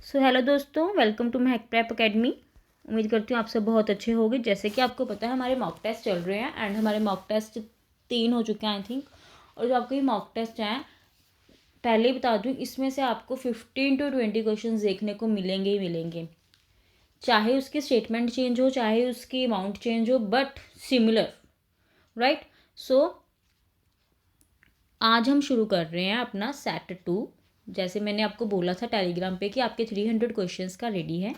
So hello दोस्तों, welcome to Mahak prep academy. उम्मीद करती हूँ आप सब बहुत अच्छे होंगे। जैसे कि आपको पता है हमारे मॉक टेस्ट चल रहे हैं एंड हमारे मॉक टेस्ट 3 हो चुके हैं आई थिंक। और जो आपके मॉक टेस्ट हैं, पहले ही बता दूँ, इसमें से आपको 15 to 20 क्वेश्चन देखने को मिलेंगे ही मिलेंगे। चाहे उसकी स्टेटमेंट चेंज हो, चाहे उसकी अमाउंट चेंज हो, बट सिमिलर, राइट। सो आज हम शुरू कर रहे हैं अपना सेट 2। जैसे मैंने आपको बोला था टेलीग्राम पे कि आपके 300 क्वेश्चंस का रेडी है,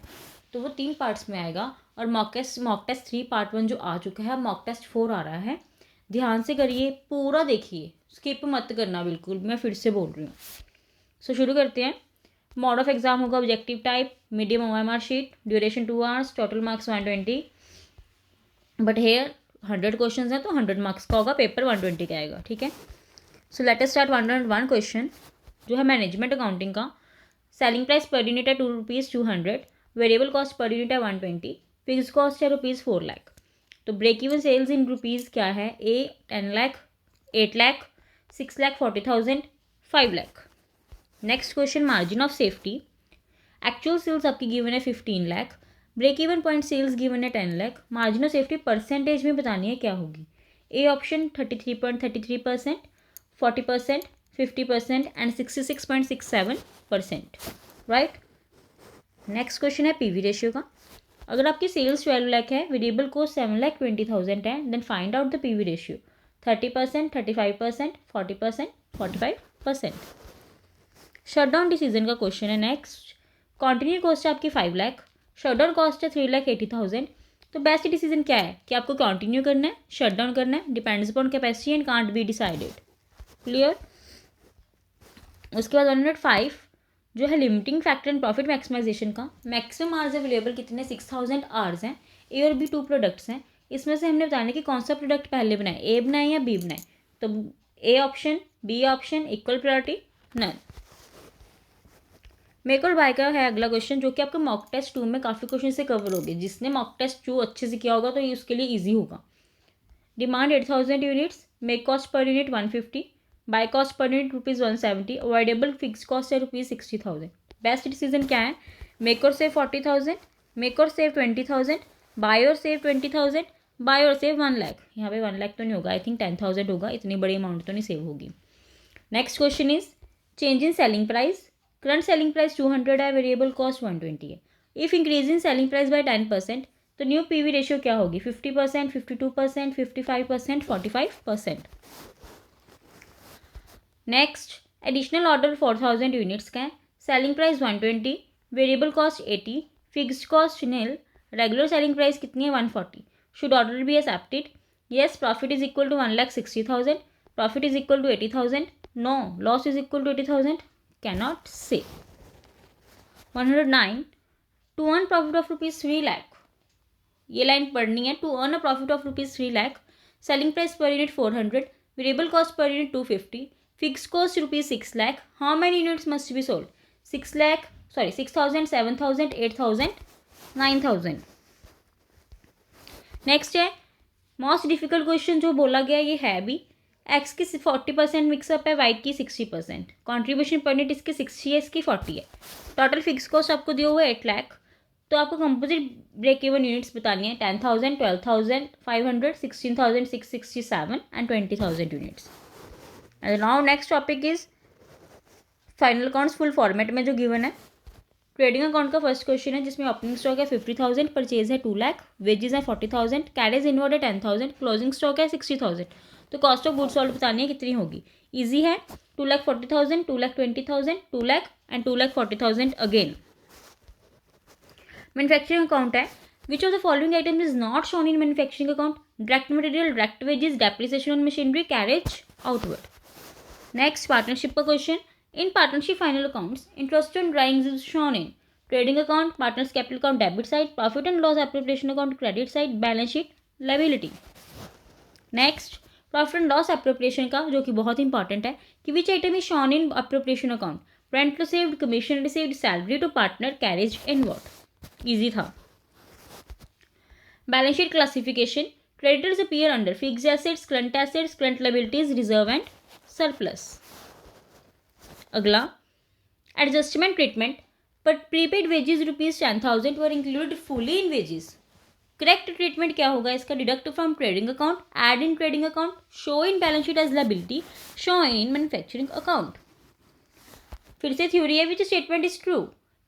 तो वो 3 पार्ट्स में आएगा। और मॉक टेस्ट 3 पार्ट 1 जो आ चुका है, मॉक टेस्ट 4 आ रहा है। ध्यान से करिए, पूरा देखिए, स्किप मत करना बिल्कुल, मैं फिर से बोल रही हूँ। सो शुरू करते हैं। मोड ऑफ एग्जाम होगा objective type, medium OMR sheet, duration 2 hours, total marks 120। But here 100 question हैं तो 100 मार्क्स का होगा, पेपर 120 का आएगा, ठीक है। So let us start 101 question जो है मैनेजमेंट अकाउंटिंग का। सेलिंग प्राइस पर यूनिट है ₹200, वेरिएबल कॉस्ट पर यूनिट है 120, फिक्स कॉस्ट है ₹4 लाख। तो break even sales in rupees क्या है? A 10 lakh, 8 lakh, 6 lakh 40,000, 5 lakh. Next question margin of safety. Actual sales आपकी गिवन है 15 lakh, break even point sales given है 10 lakh. Margin of safety percentage में बतानी है क्या होगी? A option 33.33%, 40%, 50% and 66.67%, right. Next question है पीवी रेशियो का। अगर आपकी सेल्स 12 लाख है, वेरिएबल कॉस्ट 7,20,000 है, then find out the PV ratio. 30%, 35%, 40%, 45%। Shutdown decision का क्वेश्चन है नेक्स्ट। कॉन्टिन्यू कॉस्ट है आपकी 5 लाख, शटडाउन कॉस्ट है 3,80,000। तो बेस्ट डिसीजन क्या है कि आपको कंटिन्यू करना है, शटडाउन करना है? Depends upon capacity and can't be decided. Clear. उसके बाद 105 जो है limiting factor and profit maximisation का। मैक्सिमम आवर्स अवेलेबल कितने? 6,000 आवर्स हैं। ए और बी 2 प्रोडक्ट्स हैं, इसमें से हमने बताना कि कौन सा प्रोडक्ट पहले बनाए, ए बनाए या बी बनाए। तो A option, B option, equal priority, none. Make और बाय का है अगला क्वेश्चन, जो कि आपका मॉक टेस्ट 2 में काफ़ी क्वेश्चन से कवर हो गए। जिसने मॉक टेस्ट 2 अच्छे से किया होगा तो ये उसके लिए ईजी होगा। Demand 8,000 units, make cost per unit 150, by cost per unit ₹170, avoidable fix cost है ₹60,000। बेस्ट डिसीजन क्या है? मेक और सेव 40,000, मेक और सेव 20,000, बाय और सेव 20,000, बाय और सेव 1 लाख। यहाँ पे 1 लाख तो नहीं होगा, आई थिंक 10,000 होगा, इतनी बड़ी अमाउंट तो नहीं सेव होगी। Next question is change in selling price. Current selling price 200 है, वेरिएबल कॉस्ट 120 है। If increase in selling price by 10%, तो न्यू पीवी रेशियो क्या होगी? 50%, 52%, 55%, 45%। नेक्स्ट एडिशनल ऑर्डर 4,000 यूनिट्स का है, selling price 120, variable cost 80, fixed cost nil, regular selling price कितनी है? 140। Should order be accepted? Yes. Profit is equal to 1,60,000, profit is equal to 80,000, no. Loss is equal to 80,000, cannot say. 109 to earn profit of ₹3 lakh, ये line पढ़नी है। To earn a profit of ₹3 lakh, selling price per unit 400, variable cost per unit 250, fix cost ₹6 lakh. How many units must be sold? 6 lakh, 6,000, 7,000, 8,000, 9,000। Next है most difficult question जो बोला गया, ये है भी। एक्स की 40% मिक्सअप है, वाई की 60%, कॉन्ट्रीब्यूशन पर यूनिट इसकी 60 है, इसकी 40 है। टोटल फिक्स कॉस्ट आपको दिया हुआ है 8 लाख। तो आपको कंपोजिट ब्रेक इवन यूनिट्स बतानी है 10,000, 12,500, 16,667 and 20,000 units. And now next topic is final accounts full format में जो गिवन है। ट्रेडिंग अकाउंट का फर्स्ट क्वेश्चन है, जिसमें ओपनिंग स्टॉक है 50,000, परचेज है 2 लाख, वेजेस है 40,000, कैरेज इनवर्ड है 10,000, क्लोजिंग स्टॉक है 60,000। तो कॉस्ट ऑफ गुड्स सोल्ड बतानी है कितनी होगी? ईजी है। 2,40,000, 2,20,000, 2 lakh and 2,40,000 again. Manufacturing account है, which of the following item is not shown in manufacturing account? Direct material, direct wages, depreciation on machinery, carriage outward. Next partnership का question. In partnership final accounts, interest on drawings is shown in trading account, partners capital account debit side, profit and loss appropriation account credit side, balance sheet liability. Next profit and loss appropriation का, जो कि बहुत important है, कि which item is shown in appropriation account? Rent received, commission received, salary to partner, carriage inward. Easy था। Balance sheet classification, creditors appear under fixed assets, current liabilities, reserve and surplus. अगला adjustment treatment, but prepaid wages ₹10,000 were included fully in wages. Correct treatment क्या होगा इसका? Deduct from trading account, add in trading account, show in balance sheet as liability, show in manufacturing account. फिर से theory है, which statement is true?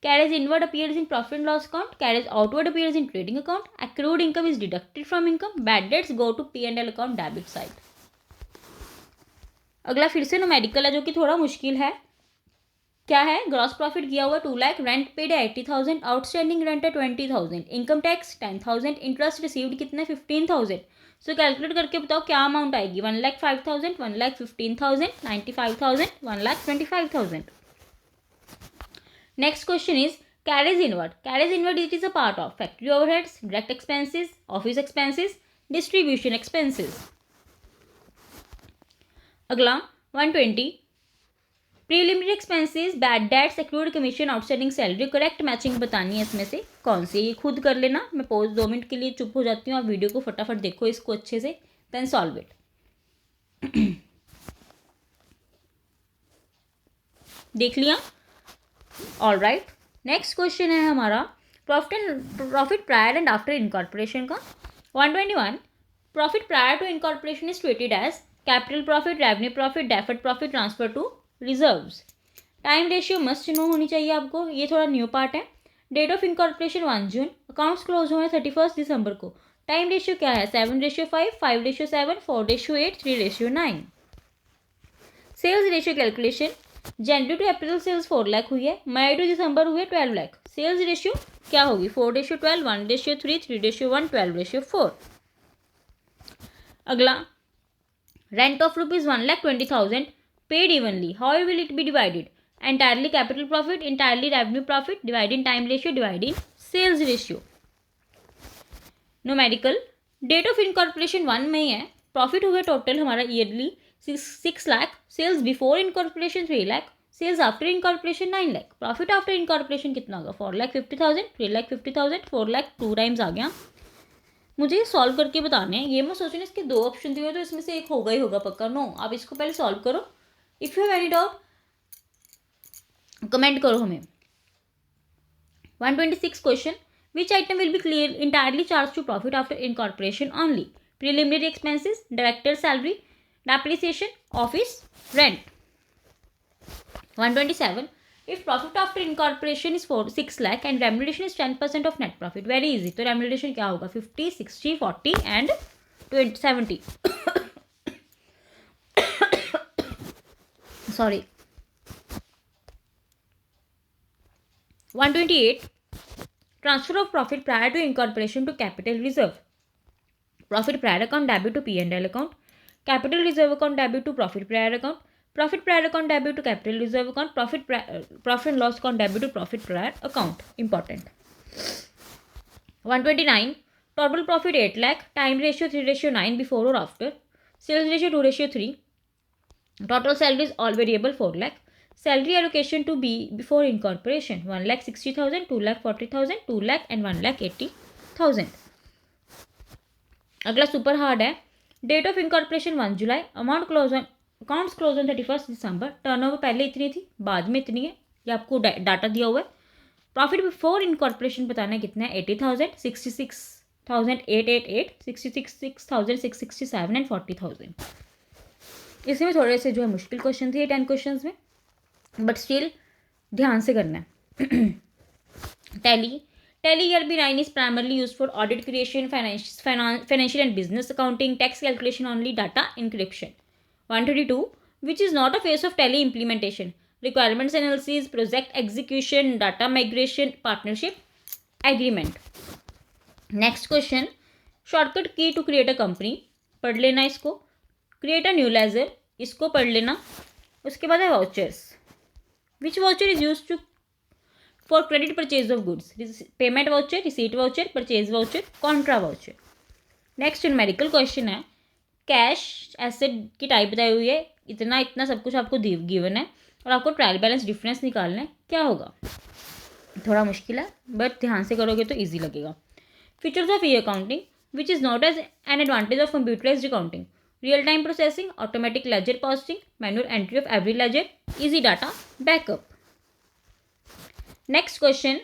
Carriage inward appears in profit and loss account, carriage outward appears in trading account, accrued income is deducted from income, bad debts go to P&L account debit side. अगला फिर से numerical है जो कि थोड़ा मुश्किल है। क्या है? ग्रॉस प्रॉफिट किया हुआ 2 लाख, रेंट पेड है 80,000, आउटस्टैंडिंग रेंट है 20,000, इनकम टैक्स 10,000, इंटरेस्ट रिसीव्ड कितना 15,000। सो कैलकुलेट करके बताओ क्या अमाउंट आएगी? 1,05,000, 1,15,000, 95,000, 1,25,000। Next question is carriage inward. Carriage inward it is a part of factory overheads, direct expenses, office expenses, distribution expenses. अगला 120 preliminary expenses, bad debts, accrued commission, outstanding salary. Correct matching बतानी है इसमें से कौन सी, ये खुद कर लेना। मैं पॉज 2 मिनट के लिए चुप हो जाती हूँ, आप वीडियो को फटाफट देखो इसको अच्छे से, देन सॉल्व इट। देख लिया? All right. नेक्स्ट क्वेश्चन है हमारा profit prior and after incorporation का। 121 profit prior to incorporation is treated as capital profit, revenue profit, deferred profit, transfer to reserves. Time ratio must know होनी चाहिए आपको, ये थोड़ा न्यू पार्ट है। Date of incorporation 1 June, accounts close हुए 31 दिसंबर को। Time ratio क्या है? 7:5, 5:7, 4:8, 3:9। Sales ratio calculation, January to April sales 4 lakh हुई है, मई टू दिसंबर हुए 12 लाख। सेल्स रेशियो क्या होगी? 4:12, 1:3, 3:1, 12:4। अगला rent of ₹1,20,000 paid evenly, how will it be divided? Entirely capital profit, entirely revenue profit, divide in time ratio, divide in sales ratio. Numerical date of incorporation 1 में ही है, profit हुआ total हमारा yearly 6 lakh, sales before incorporation 3 lakh, sales after incorporation 9 lakh. Profit after incorporation कितना होगा? 4,50,000, 3,50,000, 4 lakh, 2 times आ गया। मुझे ये सॉल्व करके बताने हैं, ये मैं सोच रही हूँ इसके 2 ऑप्शन दिए तो इसमें से एक होगा ही होगा पक्का। नो, आप इसको पहले सॉल्व करो। If you have any doubt comment करो हमें। 126 question, which item will be clear entirely charge to profit after incorporation only? Preliminary expenses, director salary, depreciation, office rent. 127 if profit after incorporation is 6 lakh and remuneration is 10% of net profit, very easy, तो remuneration क्या होगा? 50, 60, 40 and 70 sorry। 128 transfer of profit prior to incorporation to capital reserve, profit prior account debit to P&L account, capital reserve account debit to profit prior account, profit prior account debit to capital reserve account, profit and loss account debit to profit prior account, important। 129 total profit 8 lakh, time ratio 3:9 before or after, sales ratio 2:3, total salary is all variable 4 lakh, salary allocation to be before incorporation 1,60,000, 2,40,000, 2 lakh and 1,80,000। अगला super hard है, date of incorporation 1 जुलाई, amount close on accounts close on 31 दिसंबर, turnover पहले इतनी थी बाद में इतनी है, ये आपको डाटा दिया हुआ है। प्रॉफिट बिफोर इनकॉर्पोरेशन बताना है कितना है? 80,000, 66,888, 66,667 एंड 40,000। इसमें थोड़े से जो है मुश्किल क्वेश्चन थे 10 क्वेश्चन में, बट स्टिल ध्यान से करना है। Tally ERP 9 is primarily used for audit creation, financial and business accounting, tax calculation only, data encryption। 132 which is not a phase of Tally implementation, requirements analysis, project execution, data migration, partnership agreement। Next question, shortcut की to create a company, पढ़ लेना इसको। Create a new laser, इसको पढ़ लेना। उसके बाद है vouchers, which voucher is use to for credit purchase of goods, payment voucher, receipt voucher, purchase voucher, contra voucher. Next numerical question है, कैश एसेट की टाइप बताई हुई है, इतना इतना सब कुछ आपको गिवन है और आपको ट्रायल बैलेंस डिफरेंस निकालना है, क्या होगा? थोड़ा मुश्किल है बट ध्यान से करोगे तो ईजी लगेगा। Features of e accounting which is not as an advantage of computerised accounting, real time processing, automatic ledger posting, manual entry of every ledger, easy data backup. Next question,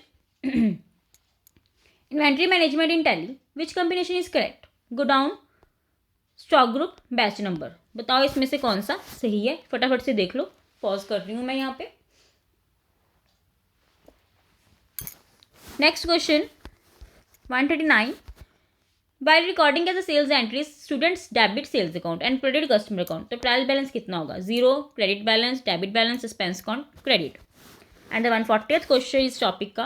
inventory management in Tally, which combination is correct? Godown, stock group, batch number, बताओ इसमें से कौन सा सही है? फटाफट से देख लो, पॉज कर रही हूँ मैं यहाँ पे। Next question 139, while recording as a sales entries students debit sales account and credit customer account, तो ट्रायल बैलेंस कितना होगा? 0, credit balance, debit balance, expense account, credit. And the 140th question इस टॉपिक का,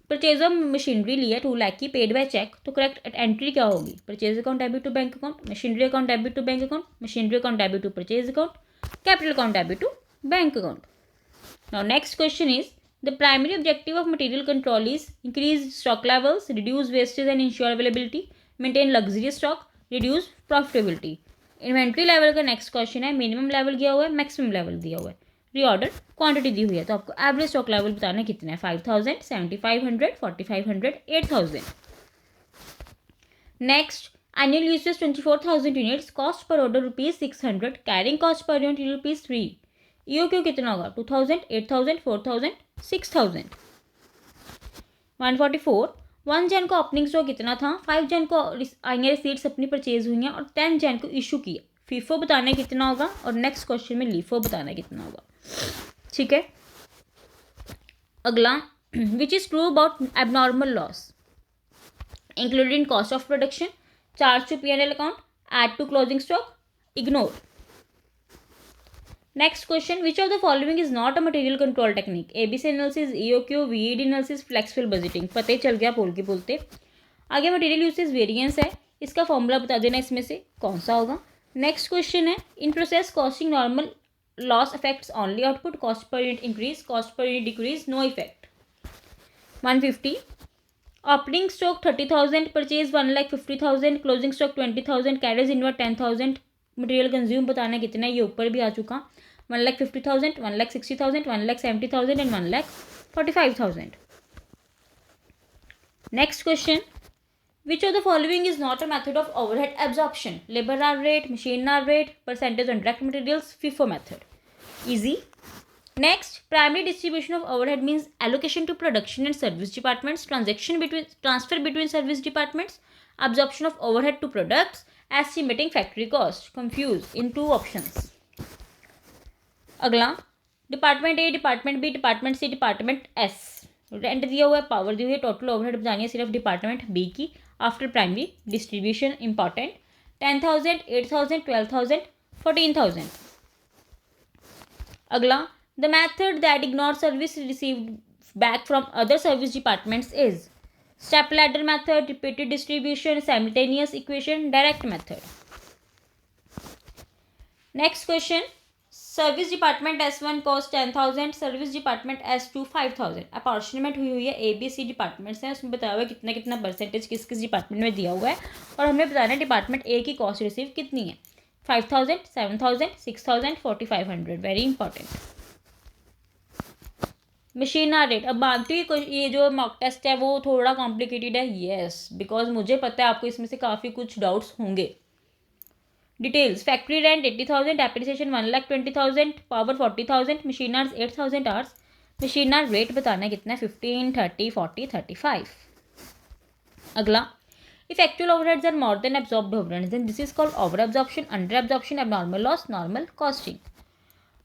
परचेज ऑफ मशीनरी लिया 2 लाख की, paid by cheque, तो correct entry क्या होगी? Purchase account debit to bank account, machinery account debit to bank account, machinery account debit to purchase account, capital account debit to bank account. Now next question is, the primary objective of material control is increase stock levels, reduce wastage and ensure availability, maintain luxurious stock, reduce profitability। Inventory level का next question है, minimum level दिया हुआ है, maximum level दिया हुआ है, reorder quantity दी हुई है, तो आपको एवरेज स्टॉक लेवल बताना कितना है? 5000, 7500, 4500, 8000। Next, annual usage 24000 units, cost per order ₹600, carrying cost per unit ₹3। EOQ कितना होगा? 2000, 8000, 4000, 6000। 144, 1 जन को ओपनिंग स्टॉक कितना था? 5 जन को आएंगे रिसीट्स अपनी परचेज हुई हैं और 10 जन को इशू किया। फीफो बताना कितना होगा और नेक्स्ट क्वेश्चन में लीफो बताना कितना होगा। ठीक है, अगला, which is true about abnormal loss included in cost of production, charge to P&L account, add to closing stock, ignore. Next question, which of the following is not a material control technique? ABC analysis, EOQ, VED analysis, flexible budgeting. पता ही चल गया बोल के बोलते। आगे material usage variance है, इसका फॉर्मूला बता देना इसमें से कौन सा होगा। नेक्स्ट क्वेश्चन है, in process costing normal loss affects only output, cost per unit increase, cost per unit decrease, no effect. 150, opening stock 30,000, purchase 1,50,000, closing stock 20,000, carriage inward 10,000, material consume बताना कितना है? ये ऊपर भी आ चुका। 1,50,000, 1,60,000, 1,70,000 and 1,45,000। Next question, which of the following is not a method of overhead absorption? Labour hour rate, machine hour rate, percentage on direct materials, FIFO method. Easy. Next, primary distribution of overhead means allocation to production and service departments, transfer between service departments, absorption of overhead to products, estimating factory cost, confused in 2 options। अगला, department A, department B, department C, department S, rent दिया हुआ है, power दी हुई है, total overhead बतानी है सिर्फ department B की आफ्टर प्राइमरी डिस्ट्रीब्यूशन। इंपॉर्टेंट, 10,000, 8,000, 12,000, 14,000। अगला, the method that ignore service received back from other service departments is step ladder method, repeated distribution, simultaneous equation, direct method। next question, service department S1 cost 10,000, service department S2 5,000। अपॉर्चुनिमेंट हुई है ABC departments हैं, उसमें बताया हुआ है कितना कितना percentage किस किस डिपार्टमेंट में दिया हुआ है और हमें बताना है डिपार्टमेंट A की कॉस्ट रिसीव कितनी है? 5,000, 7,000, 6,000, 4,500। Very important. मशीना रेट, अब मानती हूँ ये जो मॉक टेस्ट है वो थोड़ा कॉम्प्लिकेटेड है, यस, बिकॉज मुझे पता है आपको इसमें से काफ़ी कुछ डाउट्स होंगे। Details, factory rent 80,000, depreciation 1,20,000, power 40,000, machine hours 8,000 hours, machine hour rate बताना है कितना है? 15, 30, 40, 35। अगला, if actual overheads are more than absorbed overheads then this is called over absorption, under absorption, abnormal loss, normal costing.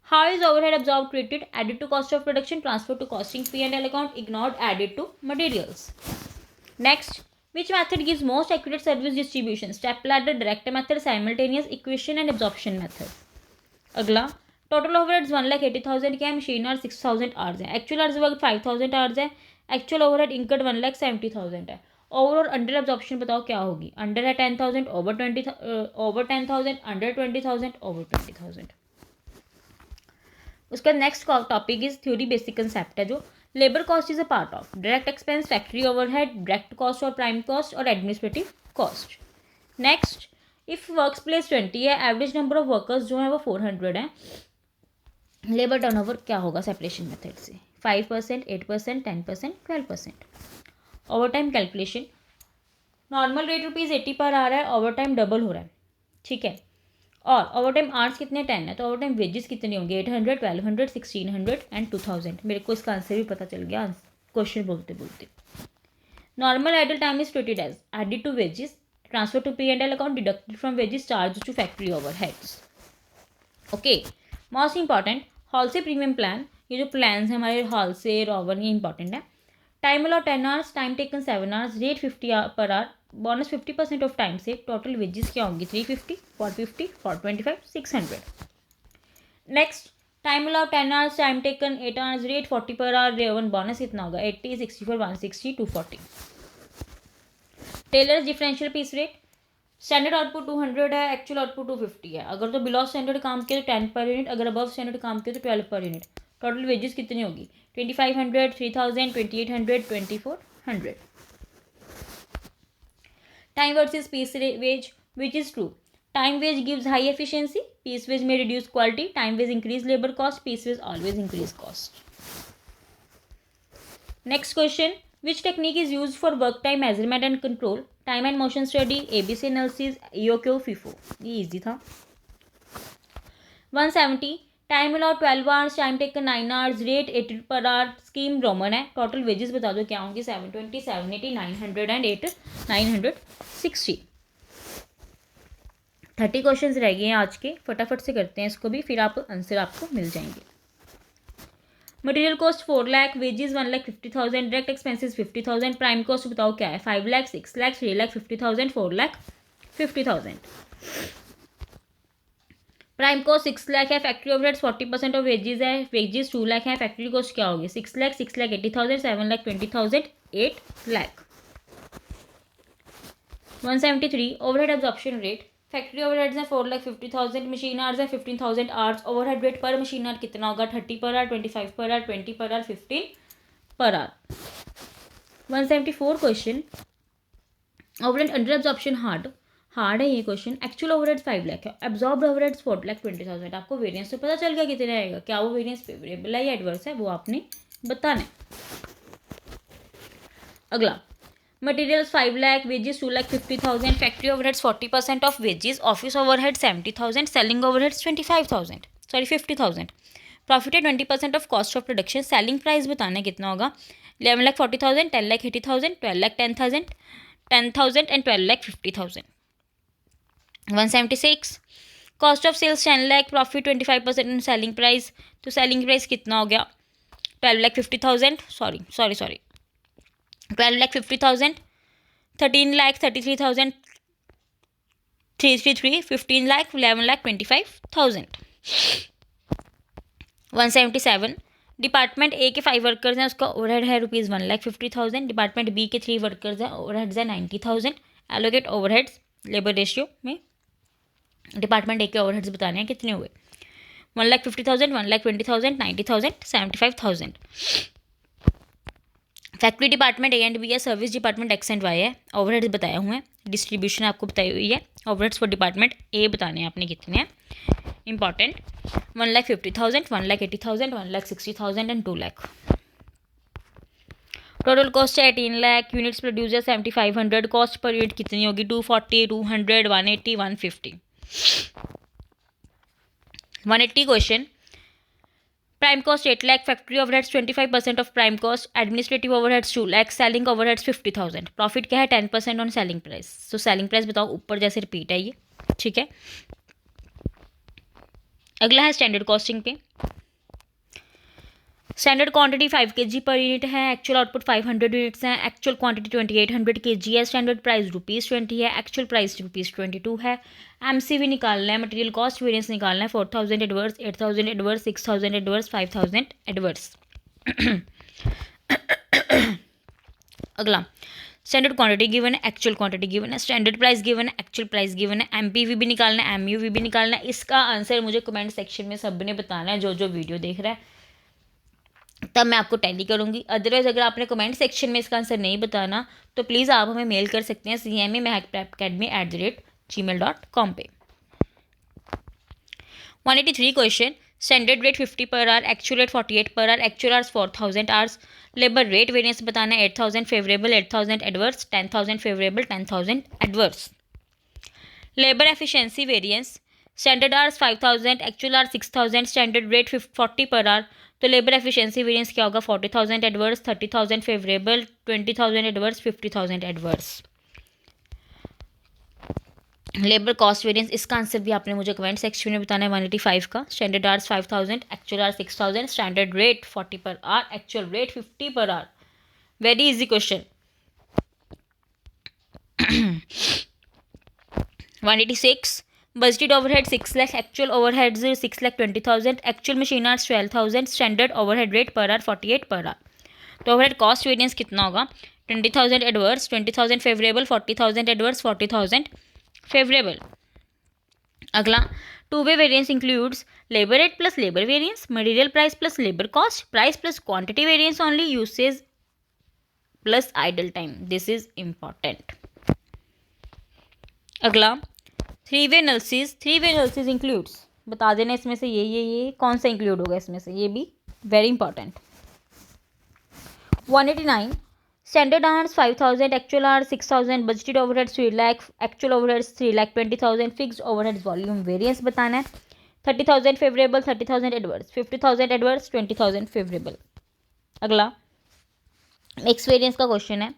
How is overhead absorbed, treated, added to cost of production, transferred to costing P&L account, ignored, added to materials? Next, which method gives most accurate service distribution? Step ladder, direct method, simultaneous equation and absorption method। अगला, total overheads 1,80,000 के हैं, machine hours 6,000 hours है, actual hours work 5,000 hours है, actual overhead incurred 1,70,000 है। Over और under absorption बताओ क्या होगी? अंडर है 10,000, ओवर 10,000, अंडर 20,000, ओवर 20,000। उसका next topic is theory basic concept है जो labour cost is a part of direct expense, factory overhead, direct cost और प्राइम कॉस्ट और administrative cost. Next, if works place 20 है, एवरेज नंबर ऑफ वर्कर्स जो है वो 400 है, लेबर टर्नओवर क्या होगा सेपरेशन मेथड से? 5%, 8%, 10%, 12%। Over time calculation, normal rate ₹80 पर आ रहा है, ओवर टाइम डबल हो रहा है, ठीक है, और ओवर टाइम आवर्स कितने 10 है, तो ओवर टाइम वेजेस कितने होंगे? 800, 1,200, 1,600 एंड 2,000। मेरे को इसका आंसर भी पता चल गया, क्वेश्चन बोलते बोलते। Normal idle time is treated as added to wages, transfer to P&L account, deducted from wages, charge to factory overheads. Okay, most important Halsey premium plan, ये जो प्लान है हमारे हॉल से रॉवन, ये important है। Time allow 10 hours, time taken 7 hours, rate 50 per hour, bonus 50% of time से, total wages क्या होंगी 350, 450, 425, 600। Next, time allow 10 hours, time taken 8 hours, rate 40 per hour, Raven bonus कितना होगा 80, 64, 160, 240। Taylor's differential piece rate, standard output 200 है, actual output 250 है। अगर तो below standard काम किया तो 10 पर यूनिट, अगर अबव स्टैंडर्ड काम किया तो 12 पर यूनिट। टोटल वेजेस कितनी होगी 2500, 3000, 2800, 2400। Time versus piece wage, which is true? Time wage gives high efficiency, piece wage में reduce quality, time wage increase labour cost, piece wage always increase cost. Next question, which technique is use for work time measurement and control? Time and motion study, ABC analysis, EOQ, FIFO। ये easy था। 170, time allow 12 hours, time taken 9 hours, rate 80 per hour, scheme Roman है। Total wages बता दो क्या होंगे 720, 780, 900 and 960। 30 questions रह गए हैं आज के, फटाफट से करते हैं इसको भी, फिर आप आंसर आपको मिल जाएंगे। Material cost 4 lakh, wages 1,50,000, direct expenses 50,000, prime cost बताओ क्या है 5 लाख, 6 लाख, 3 लाख 50,000, 4 लाख 50,000। प्राइम कॉस्ट 6 लाख है, फैक्ट्री ओवरहेड्स 40% ऑफ वेजेस है, वेजेस 2 लाख है, फैक्ट्री कॉस्ट क्या होगी 6 lakh, 6 lakh 80,000, 7 lakh 20,000, 8 lakh. 173, overhead absorption rate, factory overheads हैं 4,50,000, मशीन आवर्स हैं 15,000 आवर्स, ओवरहेड रेट पर मशीन आवर कितना होगा 30 per hour, 25 per hour, 20 per hour, 15 per hour. 174 question, overhead under absorption hard है ये क्वेश्चन। एक्चुअल ओवरहेड्स 5 लाख है, एब्जॉर्ब्ड ओवरहेड्स 4,20,000। आपको वेरिएंस तो पता चल गया कितना आएगा, क्या वो वेरिएंस फेवरेबल है या एडवर्स है, वो आपने बताना है। अगला, materials 5 lakh, wages 2,50,000, factory overheads 40% of wages, office overhead 70,000, selling overheads 50,000, profit है 20% of cost of production. Selling price बताना है कितना होगा 11,40,000, 10,80,000, 12,10,000, 10,000 and 12,50,000। 176, cost of sales 10 lakh, profit 25% on selling price, तो सेलिंग प्राइस कितना हो गया 12,50,000, सॉरी 12,50,000, 13,33,000, 333, 15 लाख, 11,25,000। 177, डिपार्टमेंट ए के 5 वर्कर्स हैं, उसका ओवरहेड है ₹1,50,000, डिपार्टमेंट बी के 3 वर्कर्स हैं, ओवरहेड्स है 90,000। एलोकेट ओवरहेड्स लेबर रेशियो में डिपार्टमेंट ए के ओवरहेड्स बताने हैं कितने हुए 1,50,000, 1,20,000, 90,000, 75,000। Factory department A and B है, service department X and Y है, ओवरहेड्स बताए हुए हैं, डिस्ट्रीब्यूशन आपको बताई हुई है। ओवरहेड्स फॉर डिपार्टमेंट ए बताने हैं आपने कितने हैं important 1,50,000, 1,80,000, 1,60,000 and 2 lakh. Total cost है 18 लाख, यूनिट्स प्रोड्यूस है 7,500, कॉस्ट पर यूनिट कितनी होगी 240, 200, 180, 150। 180 question, prime cost 8 lakh, factory overheads 25% of prime cost, administrative overheads 2 lakh, selling overheads 50,000, profit क्या है 10% ऑन सेलिंग प्राइस। तो सेलिंग प्राइस बताओ, ऊपर जैसे रिपीट है ये, ठीक है। अगला है स्टैंडर्ड कॉस्टिंग पे, standard quantity 5 kg per unit है, एक्चुअल आउटपुट 500 यूनिट्स हैं, एक्चुअल क्वांटिटी 2800 kg है, स्टैंडर्ड प्राइस ₹20 है, एक्चुअल प्राइस ₹22 है। MCV निकालना है, मटेरियल कॉस्ट वेरिएंस निकालना है 4,000 एडवर्स, 8,000 एडवर्स, 6,000 एडवर्स, 5,000 एडवर्स। अगला, स्टैंडर्ड क्वांटिटी गिवन है, एक्चुअल क्वांटिटी गिवन है, स्टैंडर्ड प्राइस गिवन है, एक्चुअल प्राइस गिवन है, MPV भी निकालना है, MUV भी निकालना है। इसका आंसर मुझे कमेंट सेक्शन में सब ने बताना है, जो वीडियो देख रहा है, तब मैं आपको टैली करूँगी। अदरवाइज अगर आपने कमेंट सेक्शन में इसका आंसर नहीं बताना तो प्लीज़ आप हमें मेल कर सकते हैं cmeacademy@gmail.com पे। 183 question, standard rate 50 per hour, actual rate 48 per hour, actual hours 4,000 hours, labour rate variance बताना है 8,000 favourable, 8,000 adverse, 10,000 favourable, 10,000 adverse. Labour efficiency variance, standard hours 5,000, actual hours 6,000, standard rate 40 per hour, तो labour efficiency variance क्या होगा, 40,000 adverse, 30,000 favourable, 20,000 adverse, 50,000 adverse. Labour cost variance, इसका answer भी आपने मुझे comment section में बताना है। 185 का। Standard hours 5,000, actual hours 6,000, standard rate 40 per hour, actual rate 50 per hour. Very easy question. 186, budgeted overhead 6 lakh, actual overheads 6,20,000, actual machine hours 12,000, standard overhead rate per hour 48 per hour. तो overhead cost variance कितना होगा, 20,000 adverse, 20,000 favourable, 40,000 adverse, 40,000 favourable. अगला, two way variance includes labour rate plus labour variance, material price plus labour cost, price plus quantity variance only, usage plus idle time. This is important. अगला, three way analysis. Three way analysis includes, बता देना इसमें से ये कौन सा include होगा इसमें से, ये भी very important. 189, standard hours 5,000, actual hours 6,000, budgeted overheads 3 lakh, actual overheads 3,20,000, fixed overheads volume variance बताना है। 30,000 फेवरेबल, 30,000 एडवर्स, 50,000 एडवर्स, 20,000 फेवरेबल। अगला, मिक्स वेरिएंस का क्वेश्चन है,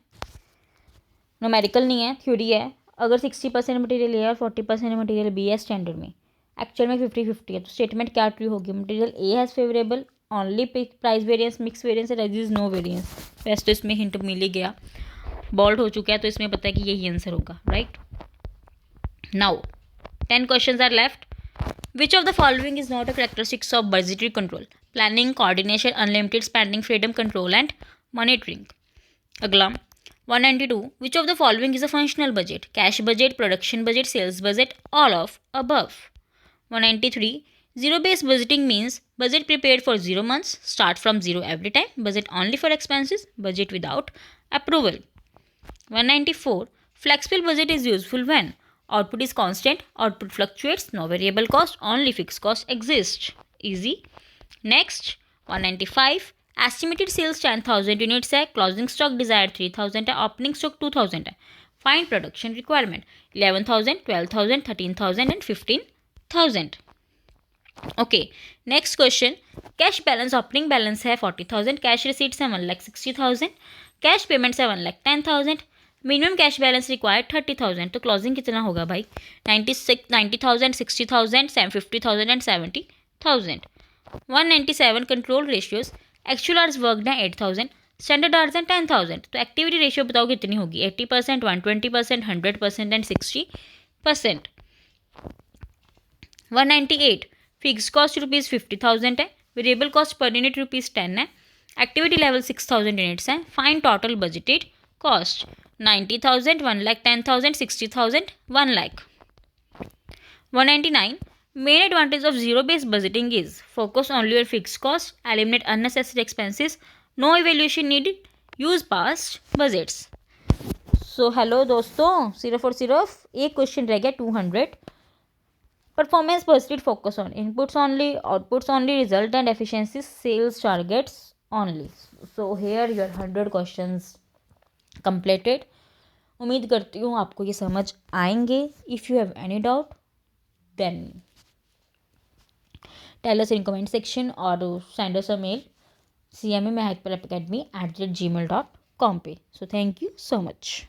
न्यूमेरिकल नहीं है, थ्योरी है। अगर 60% मटेरियल ए और 40% मटेरियल बी है स्टैंडर्ड में, एक्चुअल में 50-50 है, तो स्टेटमेंट क्या ट्रू होगी, material A has favourable only price variance, mix variance and as is no variance. वैसे तो इसमें हिंट मिल ही गया, बोल्ड हो चुका है, तो इसमें पता है कि यही आंसर होगा, right. Now 10 questions are left. Which of the following is not a characteristics of budgetary control, planning, coordination, unlimited spending, freedom, control and monitoring. अगला, 192, which of the following is a functional budget, cash budget, production budget, sales budget, all of above. 193, zero based budgeting means budget prepared for 0 months, start from 0 every time, budget only for expenses, budget without approval. 194, flexible budget is useful when output is constant, output fluctuates, no variable cost, only fixed cost exists. Easy. Next, 195, estimated sales 10,000 units है, closing stock desired 3,000 है, opening stock 2,000 है, find production requirement 11,000, 12,000, 13,000 and 15,000. Okay, next question, cash balance opening balance है 40,000, cash receipts है 1,60,000, cash payments है 1,10,000, minimum cash balance required 30,000, तो closing कितना होगा भाई, 90,000, 60,000, 50,000 and 70,000. 197, control ratios, actual hours worked हैं 8,000, स्टैंडर्ड आवर्स हैं 10,000, तो एक्टिविटी रेशियो बताओ कितनी होगी, 80%, 120%, 100% एंड 60%. 198, फिक्स कॉस्ट रुपीज़ 50,000 है, variable cost per unit rupees 10 है, एक्टिविटी लेवल 6,000 यूनिट्स हैं, fine total budgeted cost 90,000, 1,10,000, 60,000, 1 lakh. 199, main advantage of zero based budgeting is focus only on fixed cost, eliminate unnecessary expenses, no evaluation needed, use past budgets. So hello दोस्तों, सिर्फ और सिर्फ एक question रह गया 200. Performance budgeted focus on inputs only, outputs only, result and efficiency, sales targets only. So here your 100 questions completed. उम्मीद करती हूँ आपको ये समझ आएंगे. If you have any doubt then tell us in comment section और send us a mail cme@academy@gmail.com पे. So thank you so much.